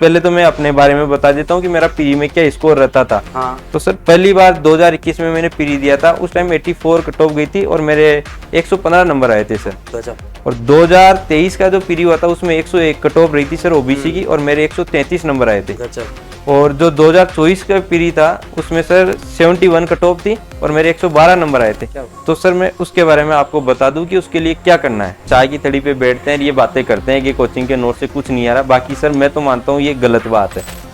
पहले तो मैं अपने बारे में बता देता हूँ कि मेरा प्री में क्या स्कोर रहता था। हाँ। तो सर पहली बार 2021 में मैंने प्री दिया था, उस टाइम 84 कट ऑफ गई थी और मेरे 115 नंबर आए थे सर। गजब। और 2023 का जो प्री हुआ था उसमें 101 कट ऑफ रही थी सर ओबीसी की, और मेरे 133 नंबर आए थे। गजब। और जो 2024 का प्री था उसमें सर 71 कट ऑफ थी और मेरे 112 नंबर आए थे। तो सर मैं उसके बारे में आपको बता दूं कि उसके लिए क्या करना है। चाय की थड़ी पे बैठते हैं, ये बातें करते हैं कि कोचिंग के नोट से कुछ नहीं आ रहा, बाकी सर मैं तो मानता हूँ ये गलत बात है।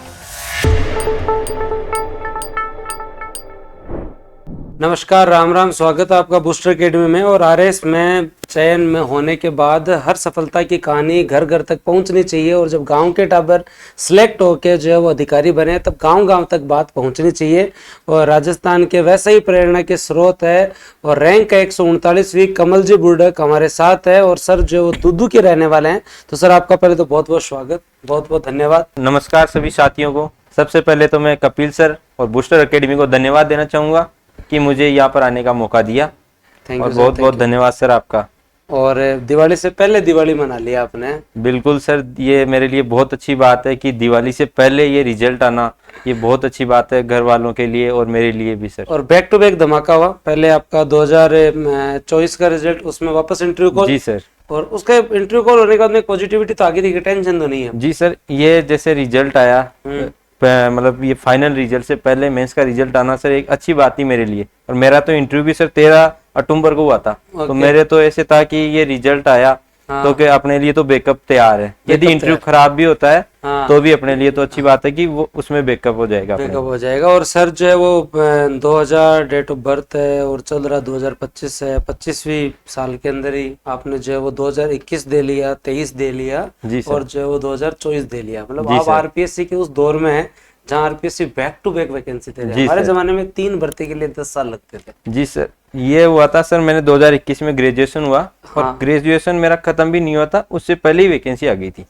नमस्कार, राम राम, स्वागत है आपका बूस्टर एकेडमी में। और आरएस में चयन में होने के बाद हर सफलता की कहानी घर घर तक पहुंचनी चाहिए, और जब गांव के टाबर सिलेक्ट होके जो है वो अधिकारी बने तब गांव गांव तक बात पहुंचनी चाहिए। और राजस्थान के वैसे ही प्रेरणा के स्रोत है और रैंक है 139वीं कमल जी बुर्डक हमारे साथ है, और सर जो दूदू के रहने वाले हैं। तो सर आपका पहले तो बहुत बहुत स्वागत, बहुत बहुत धन्यवाद। नमस्कार सभी साथियों को। सबसे पहले तो मैं कपिल सर और बूस्टर एकेडमी को धन्यवाद देना चाहूंगा कि मुझे यहाँ पर आने का मौका दिया। और बहुत बहुत धन्यवाद सर आपका। और दिवाली से पहले दिवाली मना लिया आपने। बिल्कुल सर, ये मेरे लिए बहुत अच्छी बात है कि दिवाली से पहले ये रिजल्ट आना, ये बहुत अच्छी बात है घर वालों के लिए और मेरे लिए भी सर। और बैक टू बैक धमाका हुआ। पहले आपका 2024 का रिजल्ट, उसमें वापस इंटरव्यू कॉल। जी सर। और उसका इंटरव्यू कॉल होने के बाद में पॉजिटिविटी तो आ गई थी कि टेंशन तो नहीं है? जी सर, ये जैसे रिजल्ट आया, मतलब ये फाइनल रिजल्ट से पहले मेंस का रिजल्ट आना सर एक अच्छी बात थी मेरे लिए। और मेरा तो इंटरव्यू भी सर 13 अक्टूबर को हुआ था। तो मेरे तो ऐसे था कि ये रिजल्ट आया तो कि अपने लिए तो बैकअप तैयार है। यदि इंटरव्यू खराब भी होता है तो भी अपने लिए तो अच्छी बात है कि वो उसमें बैकअप हो जाएगा। बैकअप हो जाएगा। और सर जो है वो 2000 डेट ऑफ बर्थ है और चल रहा 2025 है। 25वीं साल के अंदर ही आपने जो है वो 2021 दे लिया, 23 दे लिया, और जो है वो 2024 दे लिया। मतलब आप आरपीएससी के उस दौर में है जहाँ RPSC back to back vacancy थे। हमारे जमाने में 3 भर्ती के लिए 10 साल लगते थे। जी सर, ये हुआ था सर, मैंने 2021 में ग्रेजुएशन हुआ। और ग्रेजुएशन मेरा खत्म भी नहीं हुआ था, उससे पहले ही वैकेंसी आ गई थी।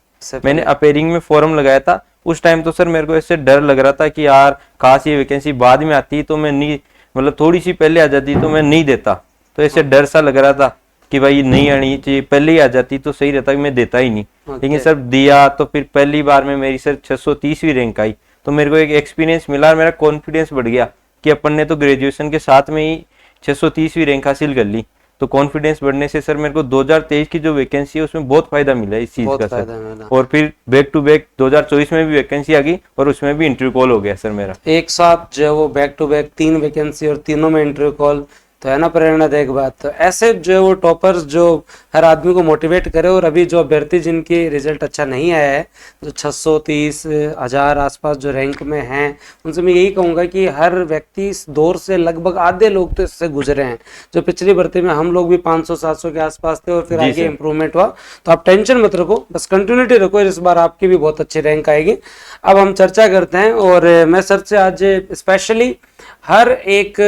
मैंने अपेयरिंग में फॉर्म लगाया था। उस टाइम तो सर मेरे को ऐसे डर लग रहा था कि यार काश ये वैकेंसी बाद में आती तो मैं नहीं, मतलब थोड़ी सी पहले आ जाती तो मैं नहीं देता। तो ऐसे डर सा लग रहा था कि भाई नहीं आनी चाहिए, पहले ही आ जाती तो सही रहता कि मैं देता ही नहीं। लेकिन सर दिया तो फिर पहली बार में मेरी सर 630वीं रैंक आई। तो मेरे को एक एक्सपीरियंस मिला और मेरा कॉन्फिडेंस बढ़ गया कि अपन ने तो ग्रेजुएशन के साथ में ही 630वीं रैंक हासिल कर ली। तो कॉन्फिडेंस बढ़ने से सर मेरे को 2023 की जो वैकेंसी है उसमें बहुत फायदा मिला इस चीज का सर। और फिर बैक टू बैक 2024 में भी वैकेंसी आ गई और उसमें भी इंटरव्यू कॉल हो गया सर मेरा। एक साथ जो है वो बैक टू बैक 3 वैकेंसी और तीनों में इंटरव्यू कॉल, तो है ना प्रेरणादायक बात। तो ऐसे जो है वो टॉपर्स जो हर आदमी को मोटिवेट करे। और अभी जो अभ्यर्थी जिनकी रिजल्ट अच्छा नहीं आया है, जो 630,000 आसपास जो रैंक में हैं, उनसे मैं यही कहूँगा कि हर व्यक्ति इस दौर से लगभग आधे लोग तो इससे गुजरे हैं। जो पिछली भर्ती में हम लोग भी 500-700 के आसपास थे और फिर आगे इम्प्रूवमेंट हुआ। तो आप टेंशन मत रखो, बस कंटिन्यूटी रखो, इस बार आपकी भी बहुत अच्छी रैंक आएगी। अब हम चर्चा करते हैं। और मैं सर से आज स्पेशली हर एक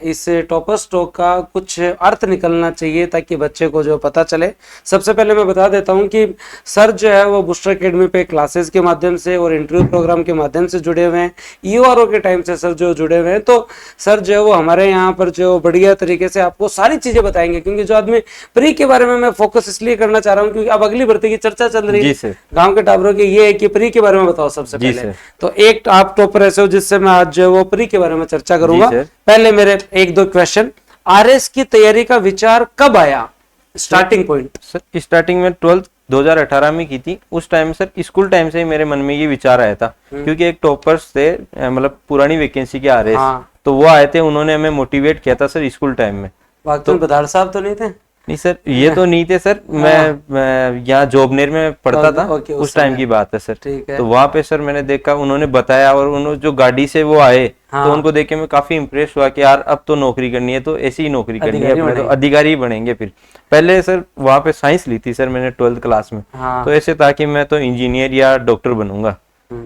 इस टॉपर स्टॉक का कुछ अर्थ निकलना चाहिए ताकि बच्चे को जो पता चले। सबसे पहले मैं बता देता हूं कि सर जो है वो बूस्टर एकेडमी पे क्लासेस के माध्यम से और इंटरव्यू प्रोग्राम के माध्यम से जुड़े हुए हैं। ईओआरओ के टाइम से सर जो जुड़े हुए हैं। तो सर जो है वो हमारे यहाँ पर जो बढ़िया तरीके से आपको सारी चीजें बताएंगे। क्योंकि जो आदमी प्री के बारे में मैं फोकस इसलिए करना चाह रहा हूँ क्योंकि अब अगली भर्ती की चर्चा चल रही है गाँव के टाबरों की। ये है कि प्री के बारे में बताओ सबसे पहले। तो एक आप टॉपर ऐसे हो जिससे मैं आज जो है वो प्री के बारे में चर्चा करूंगा। पहले मेरे 1-2 क्वेश्चन। आरएस की तैयारी का विचार कब आया? स्टार्टिंग पॉइंट सर, स्टार्टिंग में 12th 2018 में की थी। उस टाइम सर स्कूल टाइम से ही मेरे मन में ये विचार आया था क्योंकि एक टॉपर्स थे, मतलब पुरानी वैकेंसी के आरएस, तो वो आए थे, उन्होंने हमें मोटिवेट किया था सर स्कूल टाइम में। तो बधाड़ साहब तो नहीं थे? नहीं सर, ये तो नहीं थे सर। मैं यहाँ जॉबनेर में पढ़ता था, उस टाइम की बात है सर। तो वहाँ पे सर मैंने देखा, उन्होंने बताया और उन्होंने जो गाड़ी से वो आए तो उनको देख के मैं काफी इम्प्रेस हुआ कि यार अब तो नौकरी करनी है तो ऐसी ही नौकरी करनी है, अपने तो अधिकारी बनेंगे। फिर पहले सर वहाँ पे साइंस ली थी सर मैंने 12th क्लास में। तो ऐसे था कि मैं तो इंजीनियर या डॉक्टर बनूंगा।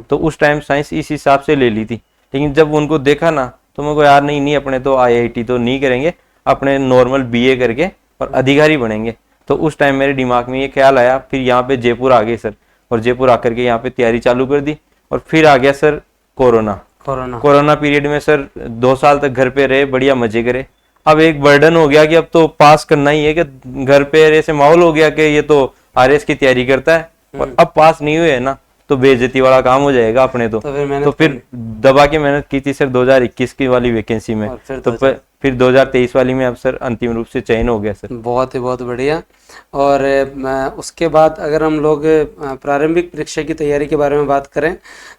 तो उस टाइम साइंस इस हिसाब से ले ली थी। लेकिन जब उनको देखा ना तो मेरे को यार नहीं अपने तो IIT तो नहीं करेंगे, अपने नॉर्मल BA करके और अधिकारी बनेंगे। तो उस टाइम मेरे दिमाग में ये ख्याल आया। फिर यहाँ पे जयपुर आ गए सर, और जयपुर आकर के यहाँ पे तैयारी चालू कर दी। और फिर आ गया सर कोरोना पीरियड में सर 2 साल तक घर पे रहे, बढ़िया मजे करे। अब एक बर्डन हो गया कि अब तो पास करना ही है, कि घर पे ऐसे माहौल हो गया कि ये तो आरएस की तैयारी करता है और अब पास नहीं हुए ना तो बेइज्जती वाला काम हो जाएगा अपने तो फिर दबा के मेहनत की थी सर 2021 की वाली वैकेंसी में, तो फिर 2023 वाली में अब सर अंतिम रूप से चयन हो गया सर। बहुत ही बहुत बढ़िया। और उसके बाद अगर हम लोग प्रारंभिक परीक्षा की तैयारी के बारे में बात करें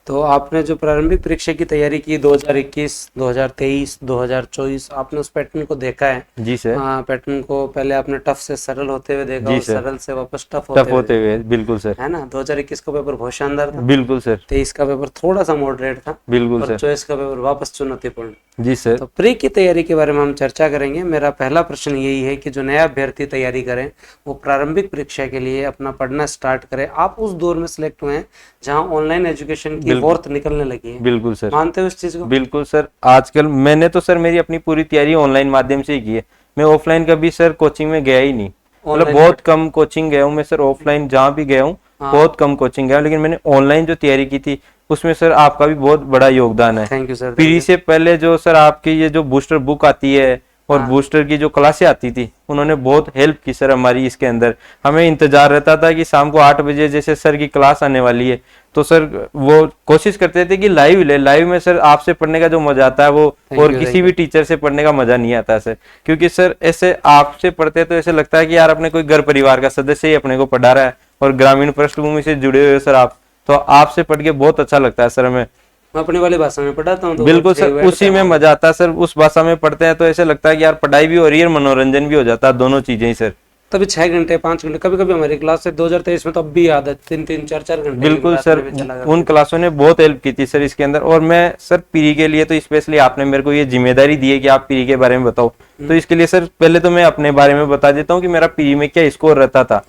तो आपने जो प्रारंभिक परीक्षा की तैयारी की 2021, 2023, 2024 आपने उस पैटर्न को देखा है? जी सर। पैटर्न को पहले आपने टफ से सरल होते हुए देखा और सरल से वापस टफ होते हुए, बिल्कुल सर, है ना। 2021 का पेपर बहुत शानदार था। बिल्कुल सर। 23 का पेपर थोड़ा सा मॉडरेट था, बिल्कुल सर। 24 का पेपर वापस चुनौतीपूर्ण। जी सर। तो प्री की तैयारी के बारे में हम चर्चा करेंगे। मेरा पहला प्रश्न यही है कि जो नया अभ्यर्थी तैयारी करें वो प्रारंभिक परीक्षा के लिए अपना पढ़ना स्टार्ट करें। आप उस दौर में सिलेक्ट हुए हैं जहां ऑनलाइन एजुकेशन की फोर्थ निकलने लगी है। बिल्कुल सर। मानते हो इस चीज को? बिल्कुल सर। आजकल मैंने तो सर मेरी अपनी पूरी तैयारी ऑनलाइन माध्यम से ही की है। मैं ऑफलाइन कभी सर कोचिंग में गया ही नहीं, मतलब बहुत कम कोचिंग गया हूँ मैं सर। ऑफलाइन जहाँ भी गया हूँ बहुत कम कोचिंग गया, लेकिन मैंने ऑनलाइन जो तैयारी की थी उसमें सर आपका भी बहुत बड़ा योगदान है। Thank you sir. प्री से पहले जो सर आपकी ये जो बूस्टर बुक आती है और बूस्टर की जो क्लासें आती थी उन्होंने बहुत हेल्प की सर हमारी। इसके अंदर हमें इंतजार रहता था कि शाम को 8 बजे जैसे सर की क्लास आने वाली है तो सर वो कोशिश करते थे कि लाइव ले। लाइव में सर आपसे पढ़ने का जो मजा आता है वो और किसी भी टीचर से पढ़ने का मजा नहीं आता सर, क्योंकि सर ऐसे आपसे पढ़ते तो ऐसे लगता है कि यार अपने कोई घर परिवार का सदस्य ही अपने को पढ़ा रहा है और ग्रामीण पृष्ठभूमि से जुड़े हुए सर आप, तो आपसे पढ़ के बहुत अच्छा लगता है सर हमें। मैं अपनी वाली भाषा में पढ़ाता हूँ तो बिल्कुल सर, उसी में मजा आता है सर। उस भाषा में पढ़ते हैं तो ऐसे लगता है कि यार पढ़ाई भी हो रही है और मनोरंजन भी हो जाता है, दोनों चीजें ही सर। तभी 6 घंटे 5 घंटे कभी कभी हमारी क्लास से 2023 में तो अब भी याद है 3-3 4-4 घंटे। बिल्कुल सर, उन क्लासों ने बहुत हेल्प की थी सर इसके अंदर। और मैं सर प्री के लिए तो स्पेशली आपने मेरे को ये जिम्मेदारी दी है कि आप प्री के बारे में बताओ, तो इसके लिए सर पहले तो मैं अपने बारे में बता देता हूँ कि मेरा प्री में क्या स्कोर रहता था।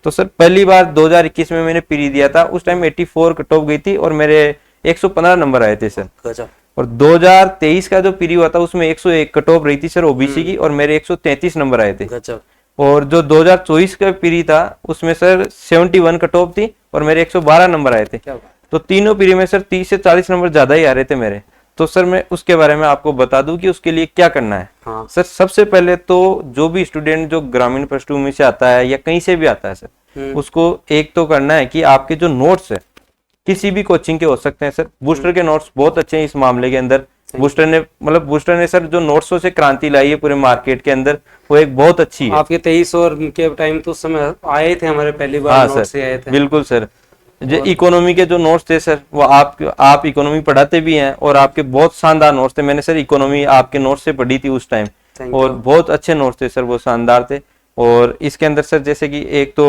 तो सर पहली बार 2021 में मैंने प्री दिया था, उस टाइम 84 कट ऑफ गई थी और मेरे 115 नंबर आए थे सर। और 2023 का जो प्री हुआ था उसमें 101 कट ऑफ रही थी सर ओबीसी की और मेरे 133 नंबर आए थे। और जो 2024 का प्री था उसमें सर 71 कट ऑफ थी और मेरे 112 नंबर आए थे। तो तीनों प्री में सर 30 से 40 नंबर ज्यादा ही आ रहे थे मेरे। तो सर मैं उसके बारे में आपको बता दूं कि उसके लिए क्या करना है। सर सबसे पहले तो जो भी स्टूडेंट जो ग्रामीण पृष्ठभूमि से आता है या कहीं से भी आता है सर, उसको एक तो करना है कि आपके जो नोट्स है किसी भी कोचिंग के हो सकते हैं सर। बूस्टर के नोट्स बहुत अच्छे हैं इस मामले के अंदर। बूस्टर ने सर जो नोट्सों से क्रांति लाई है पूरे मार्केट के अंदर, वो एक बहुत अच्छी है। आपके 23 और के टाइम तो उस समय आए थे हमारे पहली बार नोट्स से आए थे। बिल्कुल सर। जो इकोनॉमी के जो नोट्स थे सर वो आप इकोनॉमी पढ़ाते भी हैं और आपके बहुत शानदार नोट्स थे। मैंने सर इकोनॉमी आपके नोट्स से पढ़ी थी उस टाइम और बहुत अच्छे नोट्स थे सर, वो शानदार थे। और इसके अंदर सर जैसे कि एक तो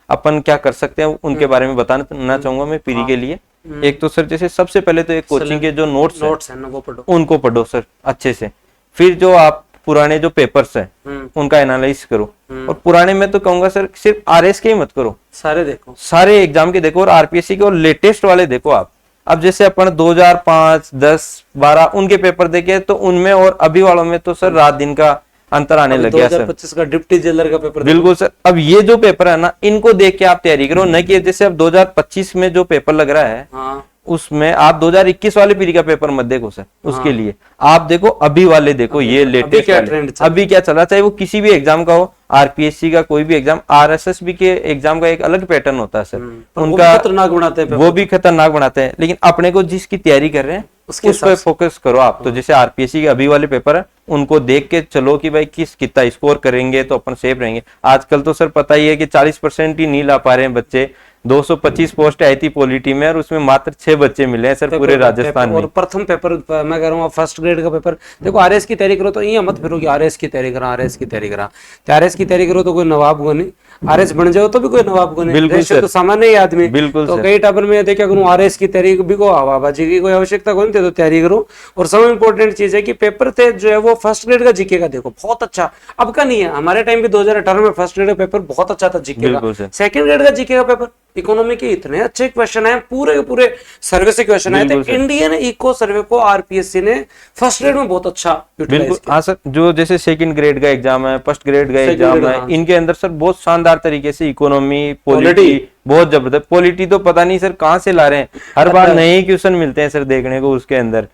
अपन क्या कर सकते हैं उनके बारे में बताना चाहूंगा मैं प्री के लिए। एक तो सर जैसे सबसे पहले तो एक कोचिंग के जो नोट्स हैं उनको पढ़ो सर अच्छे से। फिर जो आप पुराने जो पेपर्स हैं उनका एनालाइज करो। और पुराने में तो कहूंगा सर सिर्फ आरएस के ही मत करो, सारे देखो, सारे एग्जाम के देखो और आरपीएससी के और लेटेस्ट वाले देखो आप। अब जैसे अपन 2005, 10, 12 उनके पेपर देखे तो उनमें और अभी वालों में तो सर रात दिन का अंतर आने लग गया सर। 2025 का डिप्टी जेलर का पेपर बिल्कुल सर। अब ये जो पेपर है ना इनको देख के आप तैयारी करो, न कि जैसे अब 2025 में जो पेपर लग रहा है उसमें आप 2021 वाले पीढ़ी का पेपर मत देखो सर। उसके लिए आप देखो अभी वाले देखो, ये लेटेस्ट अभी क्या चल रहा, चाहे वो किसी भी एग्जाम का हो, आरपीएससी का कोई भी एग्जाम, आरएसएस भी के एग्जाम का एक अलग पैटर्न होता है सर। उनका खतरनाक बनाते हैं, वो भी खतरनाक बनाते हैं, लेकिन अपने को जिसकी तैयारी कर रहे हैं उस पर फोकस करो आप। तो जैसे आरपीएससी के अभी वाले पेपर है उनको देख के चलो कि भाई कितना स्कोर करेंगे तो अपन सेफ रहेंगे। आजकल तो सर पता ही है कि 40% ही नहीं ला पा रहे हैं बच्चे। 225 पोस्ट आई थी पॉलिटी में और उसमें मात्र 6 बच्चे मिले हैं सर पूरे राजस्थान में। और प्रथम पेपर मैं कह रहा हूँ फर्स्ट ग्रेड का पेपर देखो, आरएस की तैयारी करो तो ये मत फिरो कि आरएस की तैयारी करा, आरएस की तैयारी करा। आरएस की तैयारी करो तो कोई नवाब को नहीं, आरएस बन जाओ तो भी कोई नवाब को नहीं। बिल्कुल सर। तो सामान्य ही आदमी। बिल्कुल तो कई टाइम में देखा करूँ आरएस की तैयारी भी को आवाबाजी की कोई आवश्यकता को नहीं थे, तो तैयारी करो। और सबसे इंपॉर्टेंट चीज है कि पेपर थे जो है वो फर्स्ट ग्रेड का जीके का देखो बहुत अच्छा, अब का नहीं है, हमारे टाइम भी 2018 में फर्स्ट ग्रेड का पेपर बहुत अच्छा था जीके का। सेकंड ग्रेड का जीके का पेपर इकोनॉमी के इतने अच्छे क्वेश्चन आए, पूरे के पूरे सर्वे से क्वेश्चन आए थे। इंडियन इको सर्वे को आरपीएससी ने फर्स्ट ग्रेड में बहुत अच्छा यूटिलाइज किया। हाँ सर, जो जैसे सेकंड ग्रेड का एग्जाम है, फर्स्ट ग्रेड का एग्जाम है, इनके अंदर सर बहुत शानदार तरीके से इकोनॉमी, पॉलिटी बहुत जबरदस्त। पॉलिटी तो पता नहीं सर कहाँ से ला रहे हैं, हर बार नए क्वेश्चन मिलते हैं सर देखने को उसके अंदर।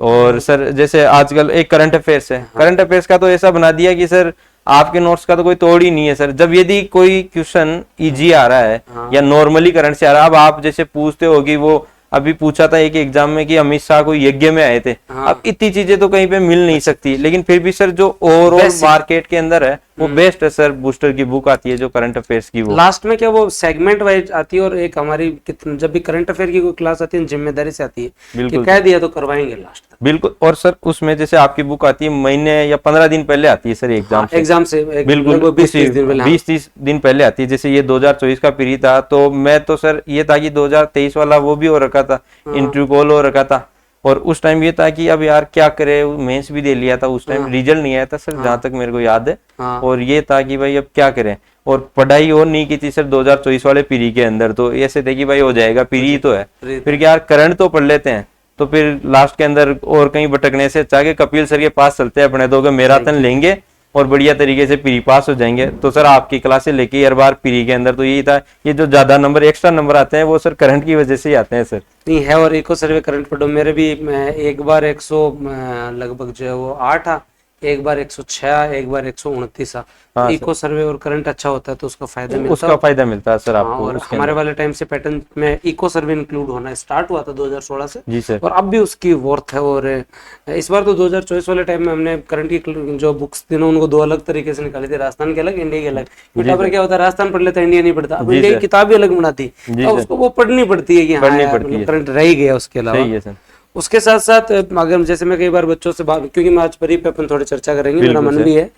और सर जैसे आजकल एक करंट अफेयर्स है, करंट अफेयर्स का तो ऐसा बना दिया कि सर आपके नोट्स का तो कोई तोड़ ही नहीं है सर। जब यदि कोई क्वेश्चन इजी आ रहा है या नॉर्मली करंट से आ रहा है, अब आप जैसे पूछते हो कि वो अभी पूछा था एक एग्जाम में कि अमित शाह कोई यज्ञ में आए थे। अब इतनी चीजें तो कहीं पे मिल नहीं सकती, लेकिन फिर भी सर जो ओवरऑल मार्केट के अंदर है वो बेस्ट है सर। बूस्टर की बुक आती है जो करंट अफेयर्स की, वो लास्ट में क्या वो सेगमेंट वाइज आती है, और एक हमारी जब भी करंट अफेयर की कोई क्लास आती है जिम्मेदारी से आती है कि कह दिया तो करवाएंगे लास्ट तक। बिल्कुल। और सर उसमें जैसे आपकी बुक आती है महीने या 15 दिन पहले आती है सर एग्जाम से बिल्कुल 20-30 दिन पहले आती है। जैसे ये 2024 का पीरी था, तो मैं तो सर ये था कि 2023 वाला वो भी हो रखा था, इंटरव्यू कॉल हो रखा था, और उस टाइम ये था कि अब यार क्या करे, मेंस भी दे लिया था उस टाइम, रिजल्ट नहीं आया था सर जहां तक मेरे को याद है। और ये था कि भाई अब क्या करें, और पढ़ाई और नहीं की थी सर 2024 वाले पीरी के अंदर, तो ऐसे थे कि भाई हो जाएगा, पीरी तो है, फिर क्या यार करंट तो पढ़ लेते हैं। तो फिर लास्ट के अंदर और कहीं भटकने से अच्छा के कपिल सर के पास चलते हैं अपने, तो मैराथन लेंगे और बढ़िया तरीके से पीरी पास हो जाएंगे। तो सर आपकी क्लासें लेके हर बार पीरी के अंदर तो यही था, ये जो ज्यादा नंबर एक्स्ट्रा नंबर आते हैं वो सर करंट की वजह से ही आते हैं सर। नहीं है, और इको सर्वे करंट पढ़ो, मेरे भी एक बार 100 लगभग जो है वो 8 आ, एक बार 106, एक बार 129। हाँ, इको सर्वे और करंट अच्छा होता है तो उसका फायदा मिलता है, उसका फायदा मिलता है सर आपको। और हमारे वाले टाइम से पैटर्न में इको सर्वे इंक्लूड होना स्टार्ट हुआ था 2016 से जी सर, और अब भी उसकी वर्थ है। और इस बार तो 2024 वाले टाइम में हमने करंट की जो बुक्स थी ना उनको 2 अलग तरीके से निकाली थी, राजस्थान के अलग, इंडिया के अलग। बेटा पर क्या होता है, राजस्थान पढ़ लेता है, इंडिया नहीं पढ़ता, अब इंडिया की किताब भी अलग बनाती है, उसको वो पढ़नी पड़ती है कि हाँ करंट रह ही गया उसके अलावा। उसके साथ साथ अगर जैसे मैं कई बार बच्चों से बात, क्योंकि मैं आज परी पे अपन थोड़ी चर्चा करेंगे, मेरा मन भी है,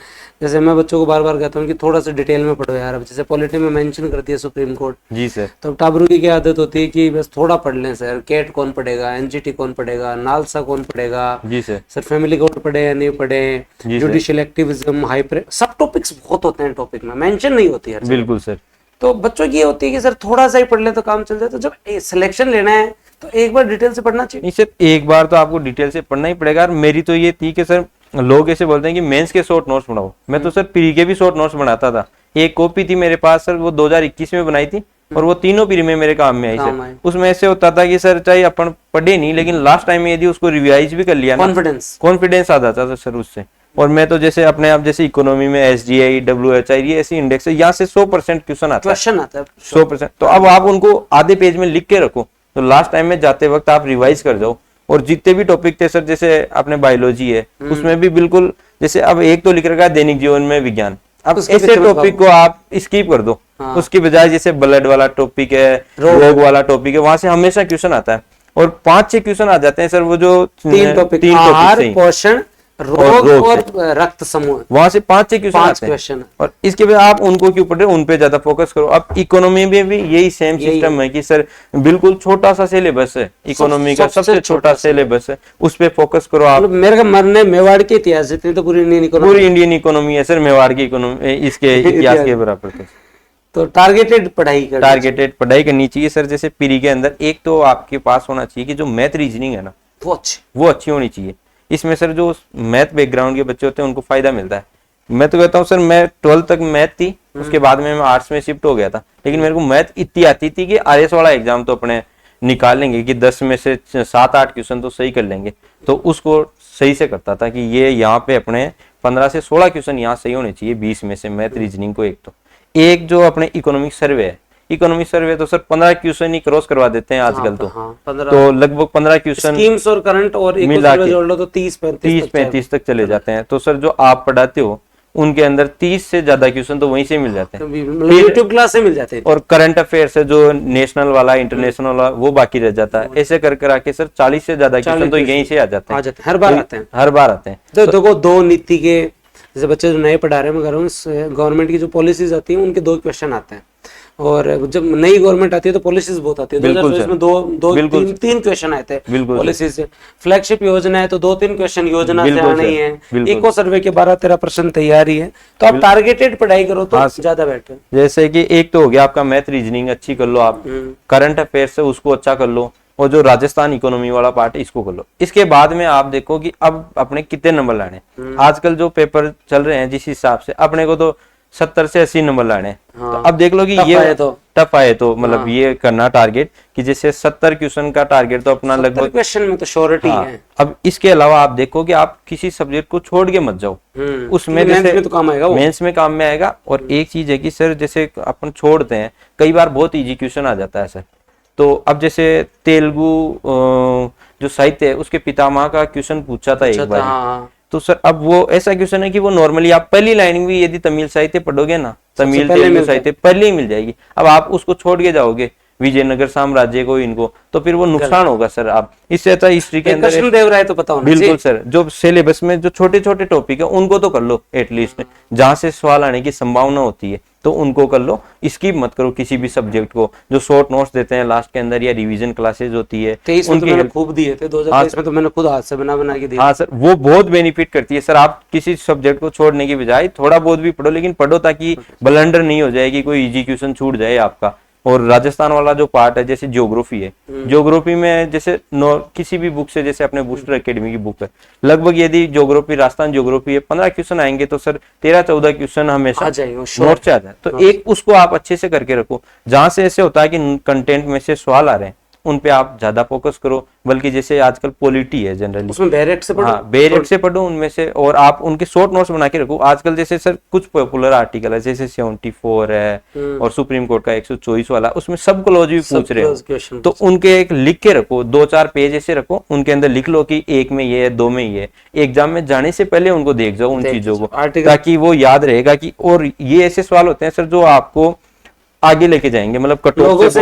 जैसे मैं बच्चों को बार बार कहता हूँ कि थोड़ा सा डिटेल में पढ़ो यार। अब जैसे पॉलिटी में मेंशन करती है सुप्रीम कोर्ट जी सर, तो टाबरू की क्या आदत होती है कि बस थोड़ा पढ़ लें सर, कैट कौन पढ़ेगा, एनजीटी कौन पढ़ेगा, नालसा कौन पढ़ेगा जी सर फैमिली कोर्ट पढ़े या नहीं पढ़े, जुडिशियल एक्टिविज्म, सब टॉपिक्स बहुत होते हैं, टॉपिक में मेंशन नहीं होती है। बिल्कुल सर, तो बच्चों की होती है कि सर थोड़ा सा ही पढ़ ले तो काम चल जाए। तो जब सिलेक्शन लेना है तो एक बार डिटेल से पढ़ना चाहिए। नहीं सर, एक बार तो आपको डिटेल से पढ़ना ही पड़ेगा। मेरी तो ये थी कि सर लोग ऐसे बोलते हैं कि मेंस के शॉर्ट नोट्स बनाओ, मैं तो सर प्री के भी शॉर्ट नोट्स बनाता था। एक कॉपी थी मेरे पास सर, वो 2021 में बनाई थी और वो तीनों प्री में मेरे काम में आई सर। उसमें ऐसे होता था कि सर चाहे अपन पढ़े नहीं, लेकिन लास्ट टाइम में यदि उसको रिवाइज भी कर लिया, कॉन्फिडेंस आ जाता था सर उससे। और मैं तो जैसे अपने आप जैसे इकोनॉमी में SGI, WHI ये ऐसी इंडेक्स है, यहाँ से 100% क्वेश्चन आता है 100%। तो अब आप उनको आधे पेज में लिख के रखो, तो लास्ट टाइम में जाते वक्त आप रिवाइज कर जाओ। और जितने भी टॉपिक थे सर, जैसे अपने बायोलॉजी है उसमें भी बिल्कुल, जैसे अब एक तो लिख रखा है दैनिक जीवन में विज्ञान, अब ऐसे टॉपिक को आप स्किप कर दो। उसकी बजाय जैसे ब्लड वाला टॉपिक है, रोग वाला टॉपिक है, वहां से हमेशा क्वेश्चन आता है और 5-6 क्वेश्चन आ जाते हैं सर। वो जो 3 टॉपिक पोषण, रोग और रक्त समूह, वहां से 5-6 क्वेश्चन आते हैं। और इसके बाद आप उनको क्यों पढ़ रहे हो, उन पे ज्यादा फोकस करो। अब इकोनॉमी में भी यही सेम सिस्टम है कि सर बिल्कुल छोटा सा सिलेबस है, इकोनॉमी का सबसे छोटा सिलेबस है, उस पे फोकस करो आप। मेरे का मन है मेवाड़ के इतिहास जितनी तो पूरी इंडियन इकोनॉमी है सर, मेवाड़ की इकोनॉमी इसके इतिहास के बराबर। तो टारगेटेड पढ़ाई करनी चाहिए सर। जैसे पीरी के अंदर एक तो आपके पास होना चाहिए कि जो मैथ रीजनिंग है ना वो अच्छी होनी चाहिए। इसमें सर जो मैथ बैकग्राउंड के बच्चे होते हैं उनको फायदा मिलता है। मैं तो कहता हूँ सर, मैं 12th तक मैथ थी, उसके बाद में मैं आर्ट्स में शिफ्ट हो गया था, लेकिन मेरे को मैथ इतनी आती थी कि RS वाला एग्जाम तो अपने निकाल लेंगे कि 10 में से 7-8 क्वेश्चन तो सही कर लेंगे, तो उसको सही से करता था कि ये यहाँ पे अपने 15 से 16 क्वेश्चन यहाँ सही होने चाहिए 20 में से मैथ रीजनिंग को। एक जो अपने इकोनॉमिक सर्वे है, इकोनॉमिक सर्वे तो सर 15 क्वेश्चन ही क्रॉस करवा देते हैं आजकल। तो लगभग 15 क्वेश्चन स्कीम्स और करंट और मिला के जोड़ लो तो 30-35 तक चले जाते हैं। तो सर जो आप पढ़ाते हो उनके अंदर 30 से ज्यादा क्वेश्चन तो वहीं से मिल जाते हैं, यूट्यूब क्लास से मिल जाते हैं। और करंट अफेयर से जो नेशनल वाला, इंटरनेशनल वाला वो बाकी रह जाता है। ऐसे कर आके सर 40 से ज्यादा क्वेश्चन तो यहीं से आ जाते हैं, हर बार आते हैं। तो देखो 2 नीति के, जैसे बच्चे जो नए पढ़ा रहे हैं, मैं कह रहा हूँ गवर्नमेंट की जो पॉलिसीज आती हैं उनके 2 क्वेश्चन आते हैं, और जब नई गवर्नमेंट आती है तो पॉलिसीज बहुत आती है। 2024 में 3 क्वेश्चन आए थे पॉलिसी से। फ्लैगशिप योजना है तो 2-3 क्वेश्चन योजना से आने ही है। इको सर्वे के 12-13% तैयारी है, तो आप टारगेटेड पढ़ाई करो तो ज्यादा बेटर। जैसे कि एक तो हो गया आपका मैथ रीजनिंग अच्छी कर लो आप, करंट अफेयर से उसको अच्छा कर लो, और जो राजस्थान इकोनॉमी वाला पार्ट है इसको कर लो। इसके बाद में आप देखो कि अब अपने कितने नंबर लाने। आजकल जो पेपर चल रहे हैं जिस हिसाब से अपने को तो 70 से 80 नंबर लाने हैं। हाँ। तो अब देख लो कि ये टफ आए तो मतलब हाँ। ये करना टारगेट कि जैसे 70 क्वेश्चन का टारगेट तो अपना लगभग क्वेश्चन में तो श्योरिटी है। अब इसके अलावा आप देखो कि आप किसी सब्जेक्ट को छोड़ के मत जाओ, उसमें जैसे में तो काम आएगा वो। मेंस में काम में आएगा। और एक चीज है कि सर जैसे अपन छोड़ते हैं कई बार बहुत इजी क्वेश्चन आ जाता है सर। तो अब जैसे तेलुगु जो साहित्य है उसके पितामह का क्वेश्चन पूछा था एक बार। हाँ। तो सर अब वो ऐसा क्वेश्चन है कि वो नॉर्मली आप पहली लाइन भी यदि तमिल साहित्य पढ़ोगे ना, तमिल तेलुगु साहित्य पहले ही मिल जाएगी। अब आप उसको छोड़ के जाओगे विजयनगर साम्राज्य को इनको, तो फिर वो नुकसान होगा सर। आप इससे अच्छा हिस्ट्री के अंदर कृष्णदेवराय तो पता होना बिल्कुल सर, जो सिलेबस में जो छोटे छोटे टॉपिक है उनको तो कर लो एटलीस्ट, जहां से सवाल आने की संभावना होती है तो उनको कर लो। स्किप मत करो किसी भी सब्जेक्ट को। जो शॉर्ट नोट्स देते हैं लास्ट के अंदर या रिवीजन क्लासेस होती है 23 में तो मैंने खूब दिए थे, 2023 में तो मैंने खुद हाथ से बना के दिए। हाँ सर, वो बहुत बेनिफिट करती है सर। आप किसी सब्जेक्ट को छोड़ने की बजाय थोड़ा बहुत भी पढ़ो, लेकिन पढ़ो ताकि ब्लंडर नहीं हो जाए कि कोई इजी क्वेश्चन छूट जाए आपका। और राजस्थान वाला जो पार्ट है जैसे ज्योग्राफी है, ज्योग्राफी में जैसे किसी भी बुक से, जैसे अपने बूस्टर एकेडमी की बुक है, लगभग यदि ज्योग्राफी राजस्थान ज्योग्राफी है 15 क्वेश्चन आएंगे तो सर 13-14 क्वेश्चन हमेशा नोट से आ जाए। तो एक उसको आप अच्छे से करके रखो। जहां से ऐसे होता है कि कंटेंट में से सवाल आ रहे हैं उन पे आप ज्यादा फोकस करो। बल्कि जैसे आजकल पॉलिटी है जनरली, उसमें डायरेक्ट से पढ़ो। हाँ, डायरेक्ट से पढ़ो उनमें से, और आप उनके शॉर्ट नोट्स बना के रखो। आजकल जैसे सर कुछ पॉपुलर आर्टिकल है जैसे 74 है और सुप्रीम कोर्ट का 124 वाला, उसमें सब क्लॉज भी पूछ रहे हो, तो उनके एक लिख के रखो, 2-4 पेज ऐसे रखो, उनके अंदर लिख लो कि 1 में ये है, 2 में ये है। एग्जाम में जाने से पहले उनको देख जाओ उन चीजों को, ताकि वो याद रहेगा कि। और ये ऐसे सवाल होते हैं सर जो आपको आगे लेके जाएंगे, मतलब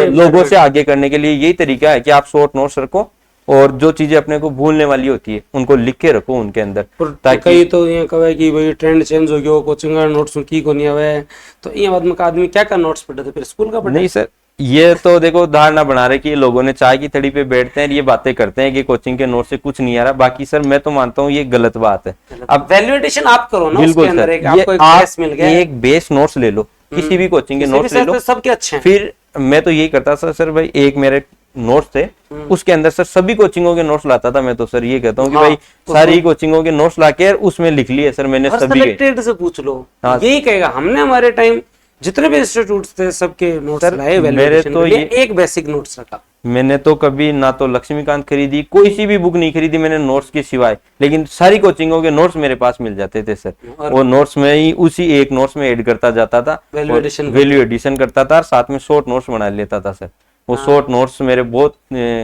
लोगों से आगे करने के लिए यही तरीका है कि आप शॉर्ट नोट्स रखो और जो चीजें अपने को भूलने वाली होती है उनको लिख के रखो उनके अंदर। ताकि कई तो ये कहे कि भाई ट्रेंड चेंज हो गया, कोचिंग का नोट्स की को नहीं आवे, तो ये बाद में आदमी क्या का नोट्स पढ़े थे फिर स्कूल का पढ़े? नहीं सर, ये तो देखो धारणा बना रहे कि लोगों ने चाय की थड़ी पे बैठते हैं, ये बातें करते हैं कि कोचिंग के नोट से कुछ नहीं आ रहा। बाकी सर मैं तो मानता हूँ ये गलत बात है। अब वैल्यूएशन आप करो ना, बिल्कुल उसके अंदर सर, आपको एक बेस मिल गया, एक बेस नोट्स ले लो, किसी भी कोचिंग के नोट्स ले लो, सबके अच्छे हैं। फिर मैं तो यही करता था सर भाई, एक मेरे नोट्स थे उसके अंदर सर सभी कोचिंगों के नोट्स लाता था। मैं तो सर ये कहता हूँ कि भाई सारी कोचिंगों के नोट्स लाके उसमें लिख लिए सर मैंने सभी के। से पूछ लो, यही कहेगा। हमने हमारे टाइम जितने भी इंस्टीट्यूट्स थे सबके नोट्स लाए, मेरे तो ये एक बेसिक नोट्स रखा। मैंने तो कभी ना तो लक्ष्मीकांत खरीदी, कोई सी भी बुक नहीं खरीदी मैंने नोट्स के सिवाय, लेकिन सारी कोचिंगों के नोट्स मेरे पास मिल जाते थे सर। और नोट्स में ही उसी एक नोट्स में ऐड करता जाता था, वैल्यू एडिशन करता था, साथ में शॉर्ट नोट्स बना लेता था सर। वो शॉर्ट नोट्स मेरे बहुत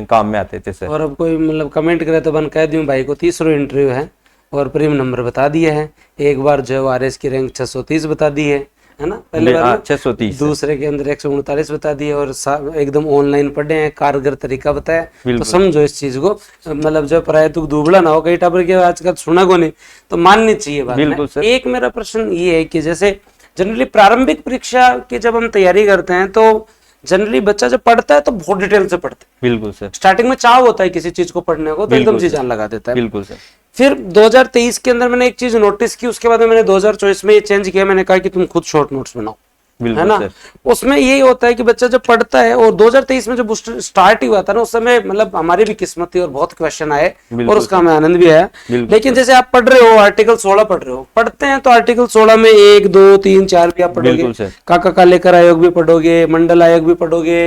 काम में आते थे सर। और अब कोई मतलब कमेंट करे तो बन कह दूं भाई को 30रो इंटरव्यू है और प्रीम नंबर बता दिए हैं। एक बार जो आरएस की रैंक 630 बता दी है ना, पहले बार 630, दूसरे के अंदर 139 बता दिए और एकदम ऑनलाइन पढ़े हैं, कारगर तरीका बताया। तो समझो इस चीज को, मतलब जब प्राय तू दुबला ना हो, कई टापर के आजकल सुना को नहीं तो माननी चाहिए बात। बिल्कुल सर। एक मेरा प्रश्न ये है कि जैसे जनरली प्रारंभिक परीक्षा की जब हम तैयारी करते हैं तो जनरली बच्चा जब पढ़ता है तो बहुत डिटेल से पढ़ता है। बिल्कुल सर। स्टार्टिंग में चाव होता है किसी चीज को पढ़ने को, तो एकदम जी जान लगा देता है। बिल्कुल सर। फिर 2023 के अंदर मैंने एक चीज नोटिस की, उसके बाद मैंने 2024 में ये चेंज किया। मैंने कहा कि तुम खुद शॉर्ट नोट्स बनाओ, है ना। उसमें यही होता है कि बच्चा जब पढ़ता है, और 2023 में जब स्टार्ट ही हुआ था ना, उस समय मतलब हमारी भी किस्मत थी और बहुत क्वेश्चन आए और उसका हमें आनंद भी आया। लेकिन जैसे आप पढ़ रहे हो, आर्टिकल 16 पढ़ रहे हो, पढ़ते हैं तो आर्टिकल 16 में 1, 2, 3, 4 भी आप पढ़ोगे, काका का लेकर आयोग भी पढ़ोगे, मंडल आयोग भी पढ़ोगे,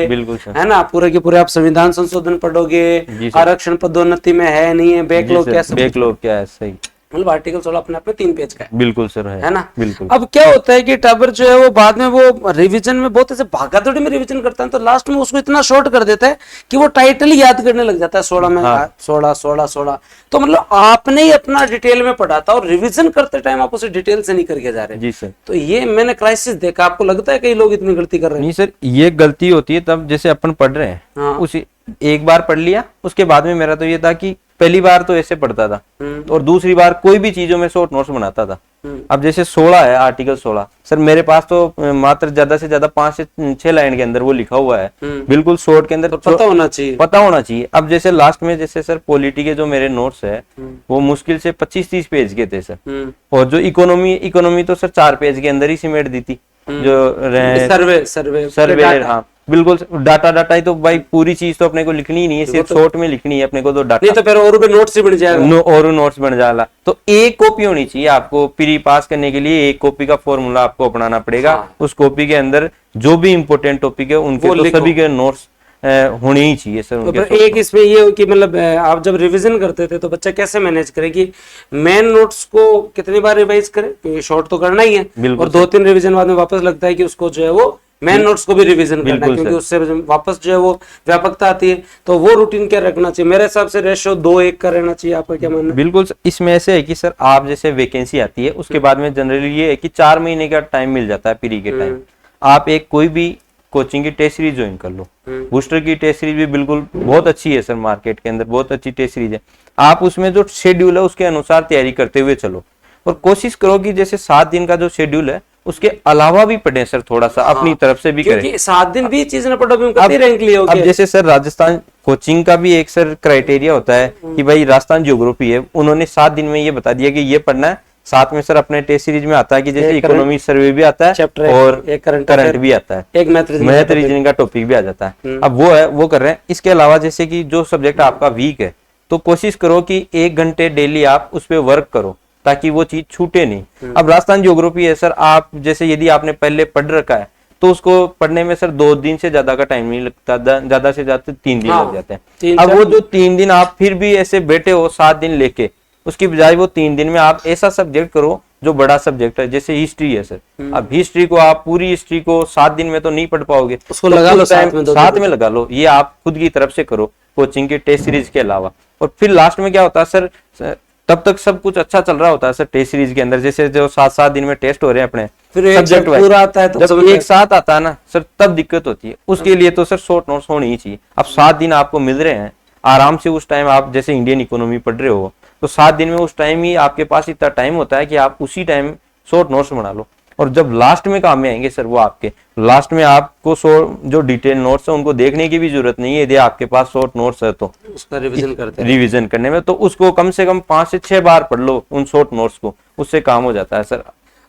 है ना, पूरे के पूरे आप संविधान संशोधन पढ़ोगे, आरक्षण पदोन्नति में है नहीं है, बैकलॉग क्या है, सही। मतलब आर्टिकल 16 अपने आप में 3 पेज का है। बिल्कुल सर, है ना। बिल्कुल। अब क्या होता है कि टाबर जो है वो बाद में वो रिवीजन में बहुत ऐसे भागादौड़ी में रिवीजन करता है, तो लास्ट में उसको इतना शॉर्ट कर देता है कि वो टाइटल ही याद करने लग जाता है 16 में। 16 तो मतलब आपने ही अपना डिटेल में पढ़ा था और रिवीजन करते टाइम आप उसे डिटेल से नहीं करके जा रहे। जी सर। तो ये मैंने क्राइसिस देखा। आपको लगता है कई लोग इतनी गलती कर रहे हैं? नहीं सर, ये गलती होती है तब जैसे अपन पढ़ रहे हैं, उसी एक बार पढ़ लिया, उसके बाद में मेरा तो ये था कि पहली बार तो ऐसे पढ़ता था और दूसरी बार कोई भी चीजों में शॉर्ट नोट्स बनाता था। अब जैसे 16 है, आर्टिकल 16 सर मेरे पास तो मात्र ज्यादा से ज्यादा 5 से 6 लाइन के अंदर वो लिखा हुआ है, बिल्कुल शॉर्ट के अंदर, तो पता होना चाहिए। अब जैसे लास्ट में जैसे सर पॉलिटी के जो मेरे नोट्स है वो मुश्किल से 25-30 पेज के थे सर। और जो इकोनॉमी तो सर 4 पेज के अंदर ही सिमेट दी थी। जो सर्वे, हाँ, बिल्कुल डाटा ही तो भाई, पूरी चीज तो अपने को लिखनी ही नहीं है, सिर्फ शॉर्ट में लिखनी है अपने को, तो डाटा नहीं तो फिर और भी नोट्स ही बन जाएगा। और नोट्स बन जाएगा। तो एक कॉपी होनी चाहिए आपको, प्री पास करने के लिए एक कॉपी का फॉर्मूला आपको अपनाना पड़ेगा। उस कॉपी के अंदर जो भी इंपोर्टेंट टॉपिक है उनके तो सभी के नोट्स होने ही चाहिए सर उनके। तो एक इसमें ये कि मतलब आप जब रिवीजन करते थे तो बच्चा कैसे मैनेज करे कि मेन नोट्स को कितनी बार रिवाइज करे, क्योंकि शॉर्ट तो करना ही है, और 2-3 रिवीजन बाद में वापस लगता है कि उसको जो है वो मेन नोट्स को भी रिवीजन करना है, क्योंकि उससे वापस जो है वो व्यापकता आती है। तो वो रूटीन क्या रखना चाहिए? मेरे हिसाब से रेशियो 2:1 का रहना चाहिए, आपका क्या मानना है? बिल्कुल, इसमें ऐसे है कि सर आप जैसे वैकेंसी आती है उसके बाद में जनरली ये है कि 4 महीने का टाइम मिल जाता है प्री के टाइम, आप एक कोई भी कोचिंग की टेस्ट सीरीज ज्वाइन कर लो। बूस्टर की टेस्ट सीरीज भी बिल्कुल बहुत अच्छी है सर, मार्केट के अंदर बहुत अच्छी टेस्ट सीरीज है। आप उसमें जो शेड्यूल है उसके अनुसार तैयारी करते हुए चलो, और कोशिश करो कि जैसे 7 दिन का जो शेड्यूल है उसके अलावा भी पढ़े सर, थोड़ा सा अपनी तरफ से भी करें। 7 दिन भी चीज ना पढ़ो, कितनी रैंक लिए होगे? अब जैसे सर राजस्थान कोचिंग का भी एक सर क्राइटेरिया होता है कि भाई राजस्थान ज्योग्राफी है, उन्होंने 7 दिन में ये बता दिया कि ये पढ़ना है। साथ में सर अपने टेस्ट सीरीज में आता है कि जैसे इकोनॉमी सर्वे भी आता है और एक करंट भी आता है, एक मैथ रीजनिंग का टॉपिक भी आ जाता है। अब वो है वो कर रहे हैं। इसके अलावा जैसे कि जो सब्जेक्ट आपका वीक है तो कोशिश करो कि 1 घंटे डेली आप उस पर वर्क करो ताकि वो चीज छूटे नहीं। अब राजस्थान ज्योग्राफी है सर, आप जैसे यदि आपने पहले पढ़ रखा है तो उसको पढ़ने में सर 2 दिन से ज्यादा का टाइम नहीं लगता, ज्यादा से ज्यादा 3 दिन लग जाते हैं। अब वो जो 3 दिन आप फिर भी ऐसे बैठे हो 7 दिन लेके, उसकी बजाय वो 3 दिन में आप ऐसा सब्जेक्ट करो जो बड़ा सब्जेक्ट है, जैसे हिस्ट्री है सर। अब हिस्ट्री को आप पूरी हिस्ट्री को 7 दिन में तो नहीं पढ़ पाओगे, उसको लगा लो साथ में लगा लो। ये आप खुद की तरफ से करो कोचिंग के टेस्ट सीरीज के अलावा। और फिर लास्ट में क्या होता है सर, तब तक सब कुछ अच्छा चल रहा होता है सर टेस्ट सीरीज के अंदर, जैसे जो 7-7 दिन में टेस्ट हो रहे हैं अपने, फिर सब्जेक्ट पूरा आता है तो जब एक साथ आता है ना सर तब दिक्कत होती है। उसके लिए तो सर शॉर्ट नोट्स होनी ही चाहिए। अब 7 दिन आपको मिल रहे हैं आराम से, उस टाइम आप जैसे इंडियन इकोनॉमी पढ़ रहे हो तो 7 दिन में उस टाइम ही आपके पास इतना टाइम होता है कि आप उसी टाइम शॉर्ट नोट्स बना लो। और जब लास्ट में काम में आएंगे सर, वो आपके लास्ट में आपको जो डिटेल नोट्स है उनको देखने की भी जरूरत नहीं है। यदि आपके पास शॉर्ट नोट्स है तो उसका रिवीजन करने में तो उसको कम से कम 5 से 6 बार पढ़ लो उन शॉर्ट नोट्स को, उससे काम हो जाता है सर।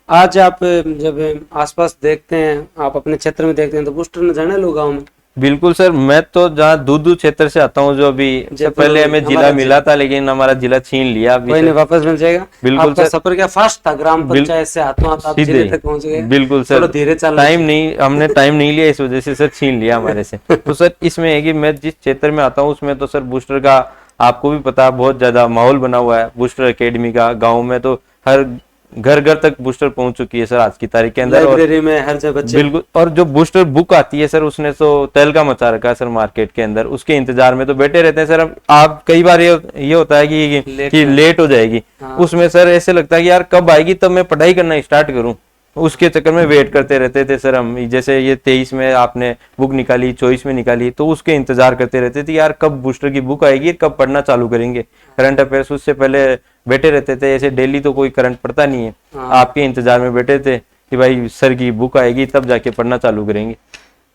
आज आप जब आसपास देखते हैं, आप अपने क्षेत्र में देखते हैं, तो बूस्टर न जाने लोग गाँव में? बिल्कुल सर, मैं तो जहाँ दूध क्षेत्र से आता हूँ, जो अभी पहले हमें जिला मिला था लेकिन हमारा जिला छीन लिया। कोई नहीं, वापस मिल जाएगा। बिल्कुल सर, सफर क्या फास्ट था, ग्राम पंचायत से हाथों हाथ आप जिले तक पहुंच गए। बिल्कुल सर, धीरे चल, टाइम नहीं, हमने टाइम नहीं लिया, इस वजह से सर छीन लिया हमारे से। तो सर इसमें है कि मैं जिस क्षेत्र में आता हूँ उसमें तो सर बूस्टर का आपको भी पता है बहुत ज्यादा माहौल बना हुआ है बूस्टर एकेडमी का। गाँव में तो हर घर घर तक बूस्टर पहुंच चुकी है सर आज की तारीख के अंदर, लाइब्रेरी में हर जगह बच्चे। बिल्कुल, और जो बूस्टर बुक आती है सर उसने तो तहलका मचा रखा है सर मार्केट के अंदर, उसके इंतजार में तो बैठे रहते हैं सर। अब आप कई बार ये होता है कि लेट हो जाएगी। उसमें सर ऐसे लगता है कि यार कब आएगी तब मैं पढ़ाई करना स्टार्ट करूं, उसके चक्कर में वेट करते रहते थे सर हम। जैसे ये 23 में आपने बुक निकाली, 24 में निकाली, तो उसके इंतजार करते रहते थे यार कब बूस्टर की बुक आएगी, कब पढ़ना चालू करेंगे। करंट अफेयर्स उससे पहले बैठे रहते थे, ऐसे डेली तो कोई करंट पढ़ता नहीं है, आपके इंतजार में बैठे थे कि भाई सर की बुक आएगी तब जाके पढ़ना चालू करेंगे।